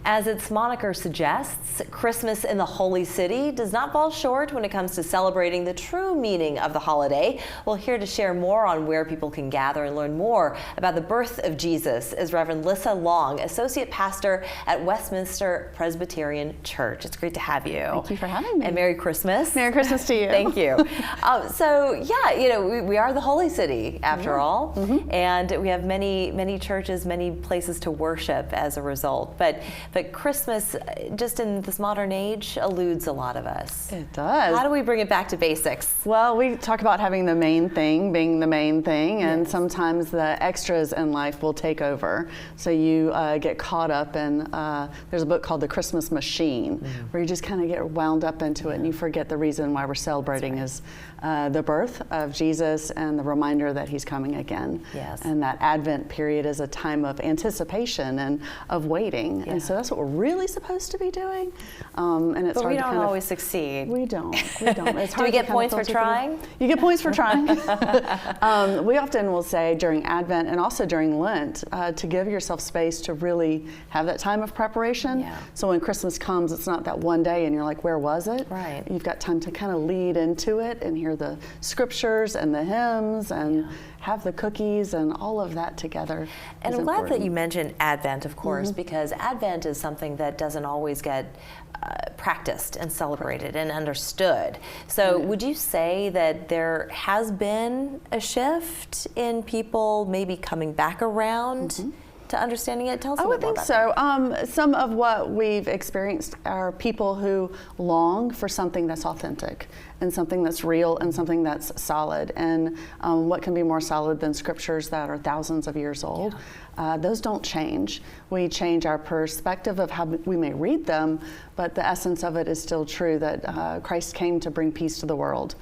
As its moniker suggests, Christmas in the Holy City does not fall short when it comes to celebrating the true meaning of the holiday. Well, here to share more on where people can gather and learn more about the birth of Jesus is Reverend Lissa Long, Associate Pastor at Westminster Presbyterian Church. It's great to have you. Thank you for having me. And Merry Christmas. Merry Christmas to you. Thank you. We are the Holy City after all, and we have many churches, many places to worship as a result. But Christmas, just in this modern age, eludes a lot of us. It does. How do we bring it back to basics? Well, we talk about having the main thing being the main thing, and sometimes the extras in life will take over. So you get caught up in, there's a book called The Christmas Machine, where you just kind of get wound up into it and you forget the reason why we're celebrating is the birth of Jesus and the reminder that he's coming again. Yes. And that Advent period is a time of anticipation and of waiting. And so that's what we're really supposed to be doing. And it's but hard we to don't always succeed. We don't. It's hard. Do we get points for trying? You get points for trying. We often will say during Advent and also during Lent to give yourself space to really have that time of preparation. Yeah. So when Christmas comes, it's not that one day and you're like, where was it? Right. You've got time to kind of lead into it and hear the scriptures and the hymns and have the cookies and all of that together. And I'm glad that you mentioned Advent, of course, because Advent is something that doesn't always get practiced and celebrated and understood. So would you say that there has been a shift in people maybe coming back around to understanding it? Tell us a little bit more about that. Some of what we've experienced are people who long for something that's authentic and something that's real and something that's solid. And what can be more solid than scriptures that are thousands of years old? Those don't change. We change our perspective of how we may read them, but the essence of it is still true, that Christ came to bring peace to the world.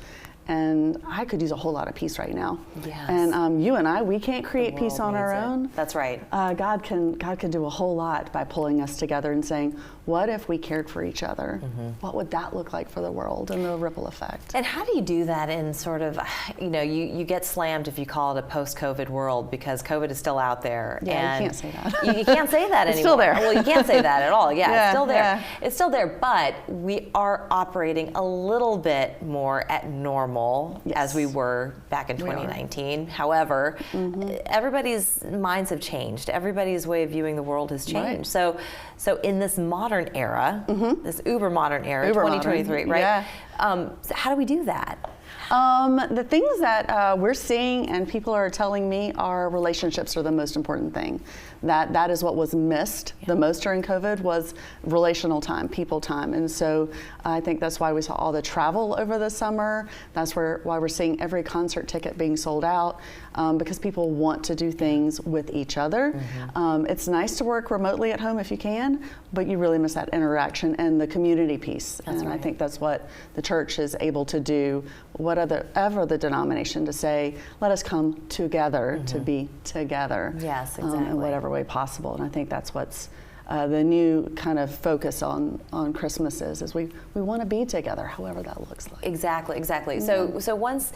And I could use a whole lot of peace right now. Yes. And you and I, we can't create peace on our own. That's right. God can do a whole lot by pulling us together and saying, what if we cared for each other? What would that look like for the world and the ripple effect? And how do you do that in sort of, you get slammed if you call it a post-COVID world because COVID is still out there. Yeah, and you can't say that. You can't say that anymore. It's still there. Well, you can't say that at all. Yeah, it's still there. Yeah. It's still there, but we are operating a little bit more at normal as we were back in 2019. However, everybody's minds have changed. Everybody's way of viewing the world has changed. Right. So in this modern era, this uber modern era, 2023, right? Yeah. So how do we do that? The things that we're seeing and people are telling me are relationships are the most important thing. That is what was missed the most during COVID was relational time, people time. And so I think that's why we saw all the travel over the summer. That's why we're seeing every concert ticket being sold out because people want to do things with each other. It's nice to work remotely at home if you can, but you really miss that interaction and the community piece. That's right. I think that's what the church is able to do, whatever the denomination, to say, let us come together to be together. Yes, exactly. In whatever way possible. And I think that's what's the new kind of focus on Christmas is we want to be together, however that looks like. Exactly. So once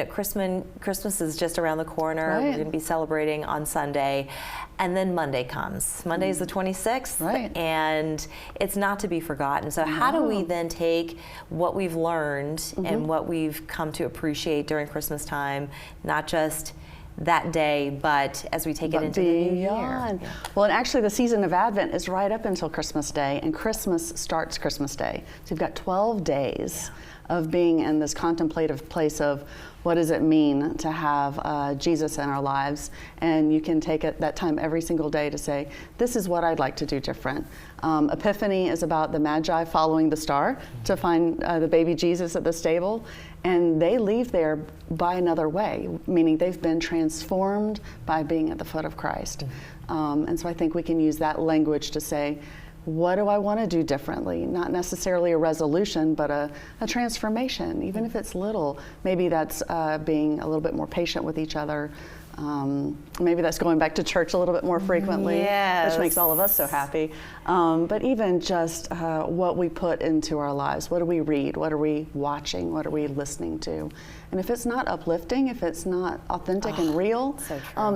Christmas is just around the corner, we're going to be celebrating on Sunday, and then Monday comes. Monday is the 26th, and it's not to be forgotten. So how do we then take what we've learned and what we've come to appreciate during Christmas time, not just that day, but as we take it into the new year? Well, and actually the season of Advent is right up until Christmas Day, and Christmas starts Christmas Day. So you've got 12 days of being in this contemplative place of what does it mean to have Jesus in our lives, and you can take that time every single day to say, this is what I'd like to do different. Epiphany is about the Magi following the star to find the baby Jesus at the stable, and they leave there by another way, meaning they've been transformed by being at the foot of Christ. And so I think we can use that language to say, what do I want to do differently? Not necessarily a resolution, but a transformation, even if it's little. Maybe that's being a little bit more patient with each other, Maybe that's going back to church a little bit more frequently, which makes all of us so happy. But even just what we put into our lives. What do we read? What are we watching? What are we listening to? And if it's not uplifting, if it's not authentic and real,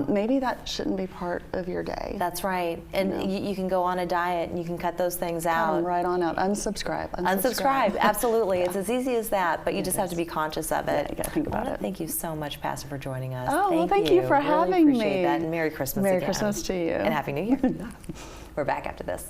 maybe that shouldn't be part of your day. That's right. And you can go on a diet and you can cut those things out. Cut them right on out. Unsubscribe. Unsubscribe. Absolutely. It's as easy as that, but you just have to be conscious of it. You got to think about it. Thank you so much, Pastor, for joining us. Oh, thank you for having me. Appreciate that. And Merry Christmas again. Merry Christmas to you. And Happy New Year. We're back after this.